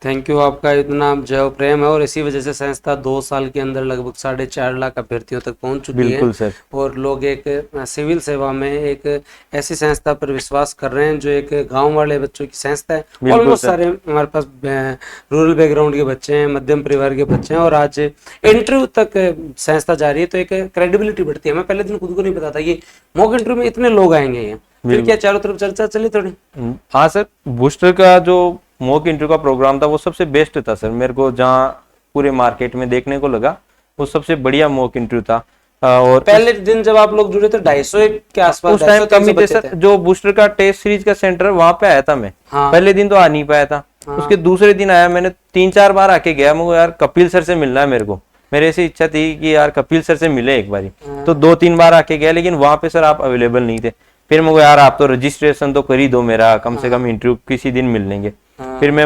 थैंक यू, आपका इतना जय प्रेम है, और इसी वजह से संस्था 2 साल के अंदर लगभग 4.5 लाख अभ्यर्थियों तक पहुंच चुकी है। बिल्कुल सर, और लोग एक सिविल सेवा में एक ऐसी संस्था पर विश्वास कर रहे हैं जो एक गांव वाले बच्चों की संस्था है। ऑलमोस्ट सारे हमारे पास रूरल बैकग्राउंड के बच्चे हैं, मध्यम परिवार के बच्चे हैं, और आज इंटरव्यू तक संस्था जा रही है, तो एक क्रेडिबिलिटी बढ़ती है। मैं पहले दिन खुद को नहीं पता था कि मॉक इंटरव्यू में इतने लोग आएंगे यहाँ, फिर क्या चारों तरफ चर्चा चली थोड़ी। हाँ सर, बूस्टर का जो मॉक इंटरव्यू का प्रोग्राम था वो सबसे बेस्ट था सर, मेरे को जहाँ पूरे मार्केट में देखने को लगा वो सबसे बढ़िया मॉक इंटरव्यू था। और पहले दिन जब आप लोग जुड़े थे 250 के आसपास, उस टाइम कमी थे सर। जो बूस्टर का टेस्ट सीरीज का सेंटर वहां पे आया था मैं, पहले दिन तो आ नहीं पाया था। उसके दूसरे दिन आया, मैंने 3-4 बार आके गया, मुझे यार कपिल सर से मिलना है मेरे को, मेरे ऐसी इच्छा थी कि यार कपिल सर से मिले एक बारी। तो 2-3 बार आके गया, लेकिन वहां पे सर आप अवेलेबल नहीं थे। फिर मुझे यार आप तो रजिस्ट्रेशन तो कर ही दो मेरा, कम से कम इंटरव्यू किसी दिन मिल लेंगे। फिर मैं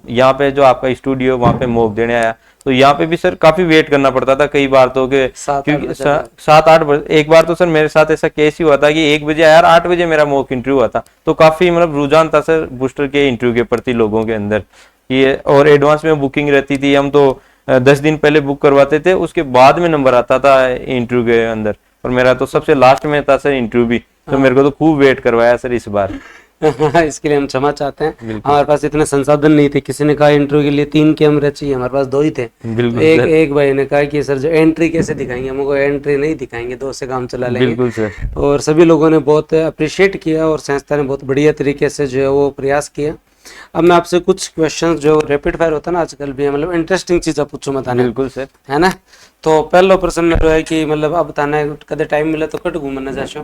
यहाँ पे जो आपका स्टूडियो वहाँ पे मॉक देने आया, तो यहाँ पे भी सर काफी वेट करना पड़ता था कई बार तो, क्योंकि 7-8 बजे। एक बार तो सर मेरे साथ ऐसा केस ही हुआ था कि 1 बजे आया, 8 बजे मेरा मॉक इंटरव्यू हुआ था। तो काफी मतलब रुझान था सर बूस्टर के इंटरव्यू के प्रति लोगों के अंदर, ये और एडवांस में बुकिंग रहती थी। हम तो 10 दिन पहले बुक करवाते थे, उसके बाद में नंबर आता था इंटरव्यू के अंदर, और मेरा तो सबसे लास्ट में था सर इंटरव्यू भी, तो मेरे को तो खूब वेट करवाया सर इस बार। इसके लिए हम क्षमा चाहते हैं, हमारे पास इतने संसाधन नहीं थे। किसी ने कहा इंटरव्यू के लिए 3 कैमरे चाहिए, हमारे पास 2 ही थे। तो एक भाई ने कहा कि सर जो एंट्री कैसे दिखाएंगे, हमको एंट्री नहीं दिखाएंगे, 2 से काम चला लेंगे। बिल्कुल सर। और सभी लोगों ने बहुत अप्रिशिएट किया और संस्था ने बहुत बढ़िया तरीके से जो है वो प्रयास किया। अब मैं आपसे कुछ क्वेश्चन जो रैपिड फायर होता है ना आजकल भी, मतलब इंटरेस्टिंग चीज़ आप पूछो बताना। बिल्कुल सर। है ना। तो पहला प्रश्न मेरा है कि मतलब अब बताना है कदे टाइम मिला तो कट घूमने जाशो,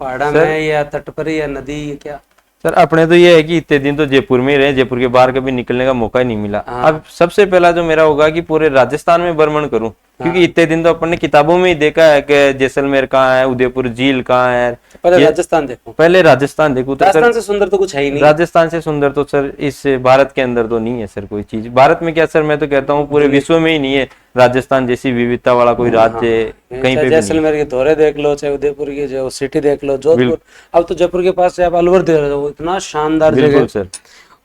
पहाड़ा में या तट पर या नदी या क्या? सर अपने तो ये है कि इतने दिन तो जयपुर में ही रहे, जयपुर के बाहर कभी निकलने का मौका ही नहीं मिला। अब सबसे पहला जो मेरा होगा कि पूरे राजस्थान में भ्रमण करूं, क्योंकि इतने दिन तो अपन ने किताबों में ही देखा है कि जैसलमेर कहाँ है, उदयपुर झील कहाँ है। पहले राजस्थान देखो, पहले राजस्थान देखूं। तो राजस्थान से सुंदर तो कुछ है ही नहीं। राजस्थान से सुंदर तो सर इस भारत के अंदर तो नहीं है सर कोई चीज। भारत में क्या सर, मैं तो कहता हूँ पूरे विश्व में ही नहीं है राजस्थान जैसी विविधता वाला कोई राज्य कहीं पे। जैसलमेर के धोरे देख लो, चाहे उदयपुर की जो सिटी देख लो, जोधपुर, अब तो जयपुर के पास से आप अलवर देख रहे हो, इतना शानदार जगह सर।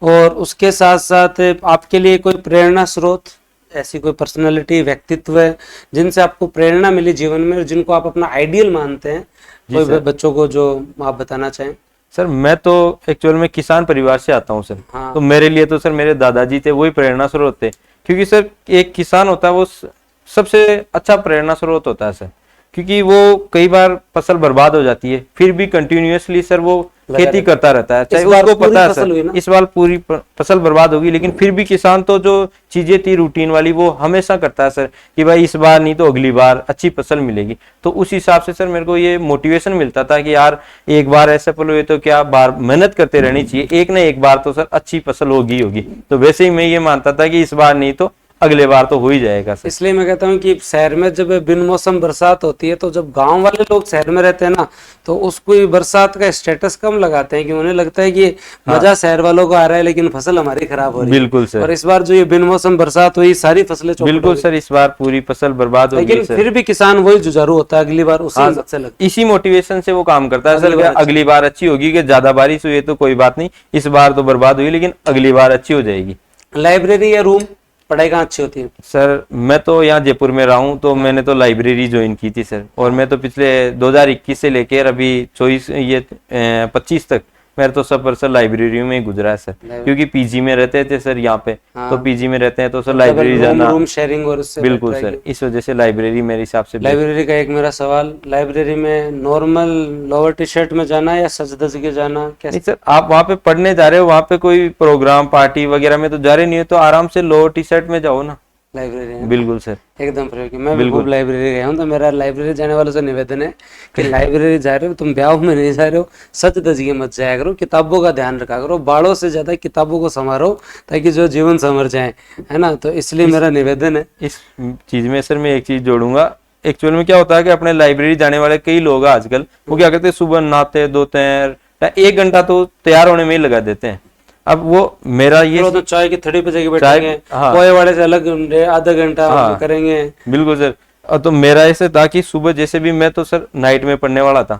और उसके साथ साथ आपके लिए कोई प्रेरणा स्रोत, ऐसी कोई पर्सनालिटी, व्यक्तित्व है जिनसे आपको प्रेरणा मिली जीवन में और जिनको आप अपना आइडियल मानते हैं, कोई बच्चों को जो आप बताना चाहें? सर मैं तो एक्चुअल में किसान परिवार से आता हूँ सर। हाँ। तो मेरे लिए तो सर मेरे दादाजी थे, वही प्रेरणा स्रोत थे। क्योंकि सर एक किसान होता है वो सबसे अच्छा प्रेरणा स्रोत होता है सर, क्योंकि वो कई बार फसल बर्बाद हो जाती है फिर भी कंटिन्यूअसली सर वो खेती करता रहता है, चाहे उसको पता है सर इस बार पूरी फसल बर्बाद होगी, लेकिन फिर भी किसान तो जो चीजें थी रूटीन वाली वो हमेशा करता है सर कि भाई इस बार नहीं तो अगली बार अच्छी फसल मिलेगी। तो उस हिसाब से सर मेरे को ये मोटिवेशन मिलता था कि यार एक बार ऐसा फल हुए तो क्या, बार मेहनत करते रहनी चाहिए, एक ना एक बार तो सर अच्छी फसल होगी। तो वैसे ही मैं ये मानता था कि इस बार नहीं तो अगले बार तो हो ही जाएगा सर। इसलिए मैं कहता हूँ कि शहर में जब बिन मौसम बरसात होती है तो जब गांव वाले लोग शहर में रहते हैं ना तो उसको बरसात का स्टेटस कम लगाते हैं कि उन्हें लगता है कि मजा शहर वालों को आ रहा है लेकिन फसल हमारी खराब हो रही है। बिल्कुल सर। और इस बार जो ये बिन मौसम बरसात हुई सारी फसलें बिल्कुल सर इस बार पूरी फसल बर्बाद हो गई, लेकिन फिर भी किसान वही जुझारू होता है, अगली बार उसी हिसाब से लगता है, इसी मोटिवेशन से वो काम करता है सर। अगली बार अच्छी होगी, कि ज्यादा बारिश हुई तो कोई बात नहीं, इस बार तो बर्बाद हुई लेकिन अगली बार अच्छी हो जाएगी। लाइब्रेरी या रूम, पढ़ाई कहाँ अच्छी होती है? सर मैं तो यहाँ जयपुर में रहा हूँ तो मैंने तो लाइब्रेरी ज्वाइन की थी सर, और मैं तो पिछले 2021 से लेकर अभी 25 तक मेरा तो सब सर लाइब्रेरी में ही गुजरा है सर, क्योंकि पीजी में रहते थे सर यहाँ पे। हाँ। तो पीजी में रहते हैं तो सर लाइब्रेरी जाना, रूम शेयरिंग और उससे बिल्कुल सर, इस वजह से लाइब्रेरी मेरे हिसाब से। लाइब्रेरी का एक मेरा सवाल, लाइब्रेरी में नॉर्मल लोअर टी शर्ट में जाना या सज धज के जाना? नहीं सर, आप वहाँ पे पढ़ने जा रहे हो, वहाँ पे कोई प्रोग्राम पार्टी वगैरह में तो जा रहे नहीं हो, तो आराम से लोअर टी शर्ट में जाओ ना लाइब्रेरी। बिल्कुल सर, एकदम फ्री। मैं बिल्कुल लाइब्रेरी गया हूँ, तो मेरा लाइब्रेरी जाने वालों से निवेदन है कि लाइब्रेरी जा रहे हो तुम ब्याह में नहीं जा रहे हो, सच दजिए मत जाया करो, किताबों का ध्यान रखा करो, बाड़ों से ज्यादा किताबों को संवारो ताकि जो जीवन संवर जाए, है ना। तो इसलिए मेरा निवेदन है। इस चीज में सर मैं एक चीज जोड़ूंगा, एक्चुअल में क्या होता है कि अपने लाइब्रेरी जाने वाले कई लोग आजकल वो क्या करते हैं, सुबह नहाते धोते हैं 1 घंटा तो तैयार होने में ही लगा देते हैं। अब वो मेरा ये तो चाय की थड़ी पे जाके बैठेंगे, पोए वाले से अलग आधा घंटा करेंगे। बिल्कुल सर। तो मेरा ऐसे था कि सुबह जैसे भी मैं तो सर नाइट में पढ़ने वाला था।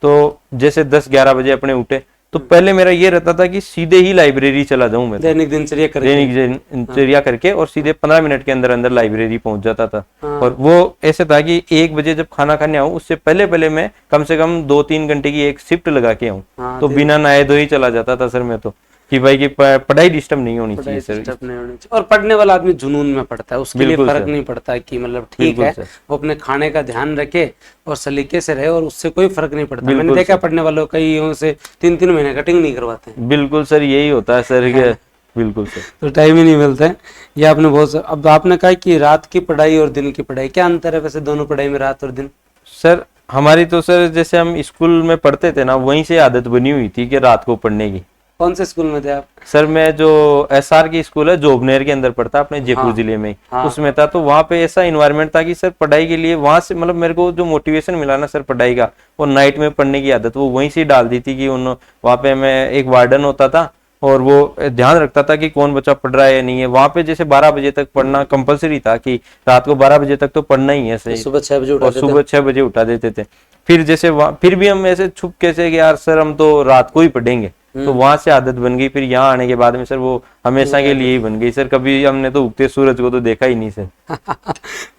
तो जैसे 10-11 बजे अपने उठे तो पहले मेरा ये रहता था कि सीधे ही लाइब्रेरी चला जाऊं मैं, दैनिक दिनचर्या करके और सीधे 15 मिनट के अंदर अंदर लाइब्रेरी पहुंच जाता था। और वो ऐसे था कि 1 बजे जब खाना खाने आऊं उससे पहले मैं कम से कम 2-3 घंटे की एक शिफ्ट लगा के आऊं, तो बिना नहाए धोए ही चला जाता था सर मैं तो, कि भाई की पढ़ाई डिस्टर्ब नहीं होनी चाहिए सर। और पढ़ने वाला आदमी जुनून में पढ़ता है, उसके लिए फर्क नहीं पड़ता कि मतलब ठीक है वो अपने खाने का ध्यान रखे और सलीके से रहे और उससे कोई फर्क नहीं पड़ता। मैंने देखा पढ़ने वालों कई से 3-3 महीने कटिंग नहीं करवाते। बिल्कुल सर, यही होता है सर। बिल्कुल सर, तो टाइम ही नहीं मिलता है। ये आपने बहुत। अब आपने कहा कि रात की पढ़ाई और दिन की पढ़ाई, क्या अंतर है वैसे दोनों पढ़ाई में, रात और दिन? सर हमारी तो सर जैसे हम स्कूल में पढ़ते थे ना, वहीं से आदत बनी हुई थी कि रात को पढ़ने की। कौन से स्कूल में थे आप? सर मैं जो SR की स्कूल है जोबनेर के अंदर पढ़ता, अपने जयपुर जिले में, उसमें था। तो वहाँ पे ऐसा इन्वायरमेंट था कि सर पढ़ाई के लिए वहां से मतलब मेरे को जो मोटिवेशन मिला ना सर पढ़ाई का, वो नाइट में पढ़ने की आदत वो वहीं से डाल दी थी कि वहाँ पे मैं एक वार्डन होता था और वो ध्यान रखता था कि कौन बच्चा पढ़ रहा है या नहीं है। वहाँ पे जैसे 12 बजे तक पढ़ना कंपलसरी था कि रात को 12 बजे तक तो पढ़ना ही है सही। सुबह 6 बजे और सुबह 6 बजे उठा देते थे। फिर जैसे फिर भी हम ऐसे छुप कैसे कि यार सर हम तो रात को ही पढ़ेंगे, तो वहां से आदत बन गई। फिर यहाँ आने के बाद में सर वो हमेशा के लिए ही बन गई सर। कभी हमने तो उगते सूरज को तो देखा ही नहीं सर।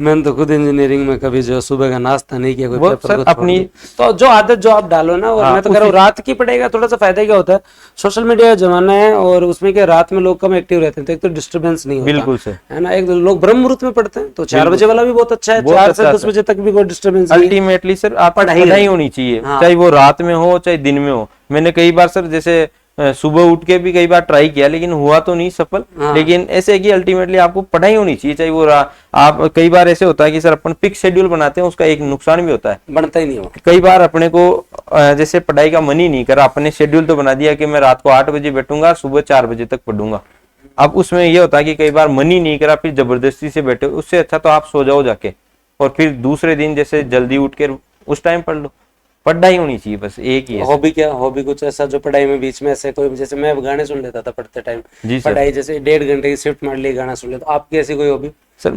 मैंने तो खुद इंजीनियरिंग में कभी जो सुबह का नाश्ता नहीं किया, कोई वो पेपर सर को छोड़ अपनी दिया। तो जो आदत जो आप डालो ना, और मैं तो कह रहा हूँ रात की पढ़ाई का थोड़ा सा फायदा क्या होता है, सोशल मीडिया का जमाना है और उसमें क्या रात में लोग कम एक्टिव रहते हैं, तो एक तो डिस्टर्बेंस नहीं होता, बिल्कुल सर, है ना। एक लोग ब्रह्म मुहूर्त में पढ़ते हैं तो 4 बजे वाला भी बहुत अच्छा है, 4 से 10 बजे तक भी कोई डिस्टर्बेंस नहीं। अल्टीमेटली सर आप पढ़ाई होनी चाहिए, चाहे वो रात में हो चाहे दिन में हो। मैंने कई बार सर जैसे सुबह उठ के भी कई बार ट्राई किया, लेकिन हुआ तो नहीं सफल। लेकिन ऐसे है कि अल्टीमेटली आपको पढ़ाई होनी चाहिए, चाहे वो आप कई बार ऐसे होता है कि सर अपन फिक्स शेड्यूल बनाते हैं, उसका एक नुकसान भी होता है, बनता ही नहीं हो। कई बार अपने को जैसे पढ़ाई का मन ही नहीं करा, अपने शेड्यूल तो बना दिया कि मैं रात को 8 बजे बैठूंगा, सुबह 4 बजे तक पढ़ूंगा। अब उसमें ये होता है कि कई बार मन ही नहीं करा, फिर जबरदस्ती से बैठे, उससे अच्छा तो आप सो जाओ जाके और फिर दूसरे दिन जैसे जल्दी उठ के उस टाइम पढ़ लो। पढ़ाई होनी चाहिए बस, एक ही है। हॉबी क्या, हॉबी कुछ ऐसा जो पढ़ाई में बीच में ऐसे कोई, जैसे मैं गाने सुन लेता था पढ़ते टाइम, पढ़ाई जैसे 1.5 घंटे की शिफ्ट मार ली, गाना सुन लेता। आपकी ऐसी कोई हॉबी? सर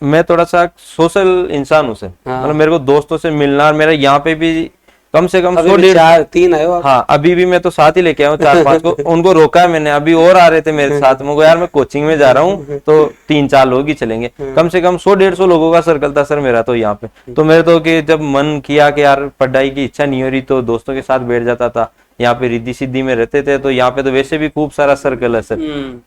मैं थोड़ा सा सोशल इंसान हूँ सर। मतलब मेरे को दोस्तों से मिलना, मेरा यहाँ पे भी कम से कम 100-150 आए हो आप? हाँ, अभी भी मैं तो साथ ही लेके आया हूँ 4-5 को। उनको रोका है मैंने, अभी और आ रहे थे मेरे साथ में, यार मैं कोचिंग में जा रहा हूँ तो 3-4 लोग ही चलेंगे। कम से कम 100-150 लोगों का सर्कल था सर मेरा तो यहाँ पे। तो मेरे तो कि जब मन किया कि यार पढ़ाई की इच्छा नहीं हो रही, तो दोस्तों के साथ बैठ जाता था। यहाँ पे रिद्धि सिद्धि में रहते थे, तो यहाँ पे तो वैसे भी खूब सारा सर्कल है सर,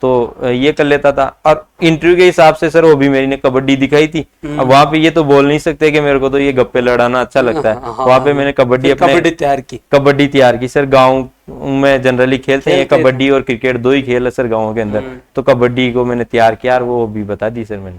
तो ये कर लेता था। और इंटरव्यू के हिसाब से सर वो भी मेरी ने कबड्डी दिखाई थी। अब वहाँ पे ये तो बोल नहीं सकते कि मेरे को तो ये गप्पे लड़ाना अच्छा लगता है। वहाँ पे मैंने कबड्डी तैयार की सर। गाँव में जनरली खेलते हैं कबड्डी और क्रिकेट, 2 ही खेल है सर गाँव के अंदर, तो कबड्डी को मैंने तैयार किया और वो भी बता दी सर मैंने।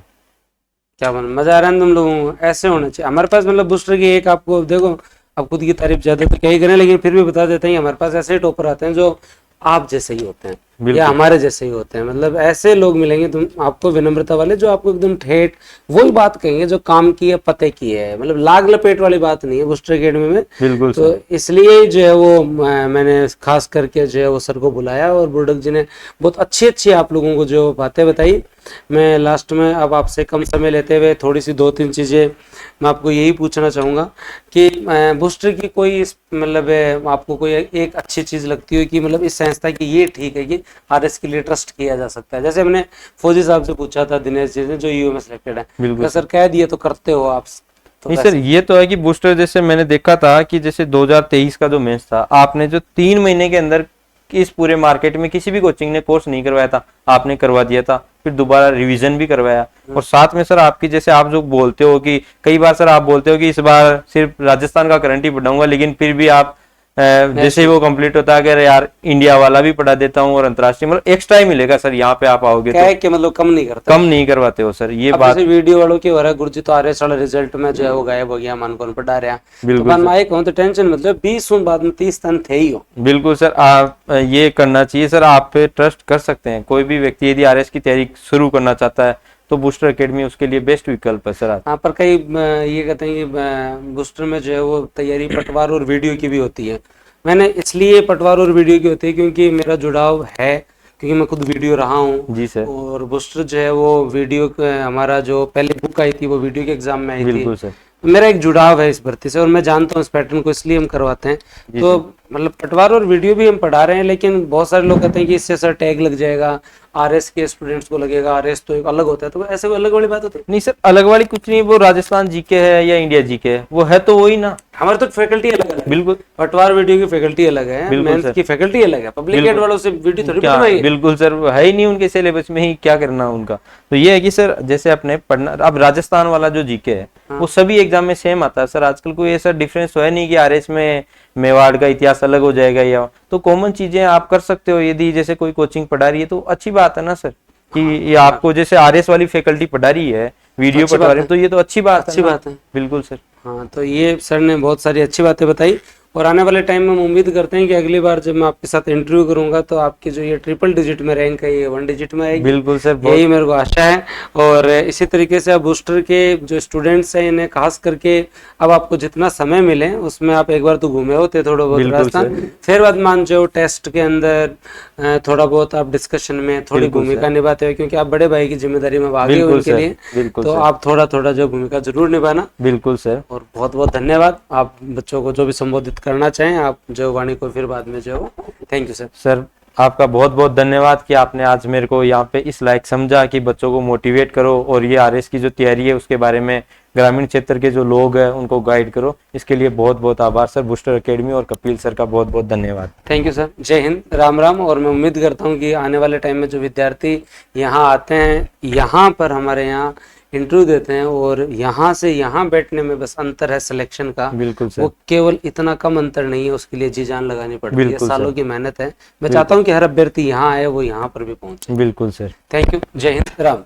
क्या मजा आ रहा है तुम लोगों को? ऐसे होना चाहिए हमारे पास। मतलब बूस्टर की एक आपको देखो, अब खुद की तारीफ ज्यादा तो क्या ही करें, लेकिन फिर भी बता देते हैं हमारे पास ऐसे टॉपर आते हैं जो आप जैसे ही होते हैं या हमारे जैसे ही होते हैं। मतलब ऐसे लोग मिलेंगे तुम आपको विनम्रता वाले, जो आपको एकदम ठेठ वही बात कहेंगे जो काम की है, पते की है। मतलब लाग लपेट वाली बात नहीं है बूस्टर अकेडमी में। बिल्कुल। तो इसलिए जो है वो मैंने खास करके जो है वो सर को बुलाया, और बुर्डक जी ने बहुत अच्छी आप लोगों को जो बातें बताई। मैं लास्ट में अब आपसे कम समय लेते हुए थोड़ी सी 2-3 चीजें मैं आपको यही पूछना चाहूँगा कि बूस्टर की कोई मतलब आपको कोई एक अच्छी चीज़ लगती हो कि मतलब इस संस्था की ये ठीक है कि आरएस के लिए ट्रस्ट किया जा सकता है? जैसे हमने फौजी साहब से पूछा था, दिनेश जी ने, जो यूएम में सिलेक्टेड है, सर कह दिए तो करते हो आप? तो नहीं सर, ये तो है कि बूस्टर जैसे मैंने देखा था कि जैसे 2023 का जो मैच था, आपने जो 3 महीने के अंदर इस पूरे मार्केट में किसी भी कोचिंग ने कोर्स नहीं करवाया था, आपने करवा दिया था, फिर दोबारा रिवीजन भी करवाया। और साथ में सर आपकी जैसे आप जो बोलते हो कि कई बार सर आप बोलते हो कि इस बार सिर्फ राजस्थान का करंट ही पढ़ाऊंगा, लेकिन फिर भी आप जैसे ही वो कंप्लीट होता है कि यार इंडिया वाला भी पढ़ा देता हूँ और अंतरराष्ट्रीय, मतलब एक्स्ट्रा ही मिलेगा सर यहाँ पे आप आओगे तो। कि मतलब कम नहीं करवाते हो सर, ये बात। वीडियो वालों की हो रहा है, गुरुजी तो आरएस वाला रिजल्ट में जो है वो गायब हो गया, मन को पढ़ा रहा। बिल्कुल तो टेंशन मतलब 20 बाद में 30 तन थे ही हो। बिल्कुल सर, आप ये करना चाहिए सर, आप पे ट्रस्ट कर सकते हैं। कोई भी व्यक्ति यदि आरएस की तैयारी शुरू करना चाहता है तो बूस्टर एकेडमी उसके लिए बेस्ट विकल्प है सर। हाँ, पर कई ये कहते हैं कि बूस्टर में जो है वो तैयारी पटवार और वीडियो की भी होती है। मैंने इसलिए पटवार और वीडियो की होती है क्योंकि मेरा जुड़ाव है, क्योंकि मैं खुद वीडियो रहा हूँ जी सर। और बूस्टर जो है वो वीडियो, हमारा जो पहले बुक आई थी वो वीडियो के एग्जाम में आई थी। बिल्कुल सर। मेरा एक जुड़ाव है इस भर्ती से और मैं जानता हूँ इस पैटर्न को, इसलिए हम करवाते हैं। तो मतलब पटवार और वीडियो भी हम पढ़ा रहे हैं, लेकिन बहुत सारे लोग कहते हैं कि इससे सर टैग लग जाएगा, आरएस के स्टूडेंट्स को लगेगा, आरएस तो एक अलग होता है। तो ऐसे कोई अलग वाली बात होती है? नहीं सर, अलग वाली कुछ नहीं, वो राजस्थान जीके है या इंडिया जीके है, वो है तो वही ना। हमारे तो फैकल्टी अलग है। बिल्कुल, पटवार वीडियो की फैकल्टी अलग है, मेंस की फैकल्टी अलग है, पब्लिक एड वालों से वीडियो थोड़ी बनवाई। बिल्कुल सर, है ही नहीं उनके सिलेबस में ही, क्या करना उनका। तो ये है कि सर जैसे अपने पढ़ना, अब राजस्थान वाला जो जीके है वो सभी एग्जाम में सेम आता है सर। आजकल कोई ऐसा डिफरेंस तो है नहीं कि आरएस में मेवाड़ का इतिहास अलग हो जाएगा, या तो कॉमन चीजें आप कर सकते हो। यदि जैसे कोई कोचिंग पढ़ा रही है तो अच्छी बात है ना सर, कि ये आपको जैसे आरएस वाली फैकल्टी पढ़ा रही है, वीडियो पढ़ा रही है, तो ये तो अच्छी बात है। बिल्कुल सर। हाँ, तो ये सर ने बहुत सारी अच्छी बातें बताई और आने वाले टाइम में हम उम्मीद करते हैं कि अगली बार जब मैं आपके साथ इंटरव्यू करूंगा तो आपकी जो ये ट्रिपल डिजिट में रैंक है ये 1 डिजिट में आएगी। बिल्कुल सर, यही मेरे को आशा है। और इसी तरीके से अब बूस्टर के जो स्टूडेंट्स हैं इन्हें खास करके अब आपको जितना समय मिले उसमें आप एक बार तो घूमे होते थोड़ा बहुत राजस्थान, फिर बाद मान जो टेस्ट के अंदर थोड़ा बहुत आप डिस्कशन में थोड़ी भूमिका निभाते हो, क्योंकि आप बड़े भाई की जिम्मेदारी में भागे हो उनके लिए, तो आप थोड़ा थोड़ा जो भूमिका जरूर निभाना। बिल्कुल सर। और बहुत बहुत धन्यवाद। आप बच्चों को जो भी संबोधित करना चाहें आप जो वाणी को फिर बाद में जो। Thank you sir. सर आपका बहुत बहुत धन्यवाद कि आपने आज मेरे को यहाँ पे इस लायक समझा कि बच्चों को मोटिवेट करो और ये आरएस की जो तैयारी है उसके बारे में ग्रामीण क्षेत्र के जो लोग हैं उनको गाइड करो। इसके लिए बहुत बहुत आभार सर। बूस्टर एकेडमी और कपिल सर का बहुत बहुत धन्यवाद। Thank you sir. जय हिंद, राम राम। और मैं उम्मीद करता हूँ कि आने वाले टाइम में जो विद्यार्थी यहाँ आते हैं, यहाँ पर हमारे यहाँ इंटरव्यू देते हैं और यहाँ से यहाँ बैठने में बस अंतर है सिलेक्शन का। बिल्कुल सर। वो केवल इतना कम अंतर नहीं है, उसके लिए जी जान लगानी पड़ती है, सालों सर। की मेहनत है। मैं चाहता हूँ कि हर अभ्यर्थी यहाँ आए, वो यहाँ पर भी पहुंचे। बिल्कुल सर। Thank you. जय हिंद, राम।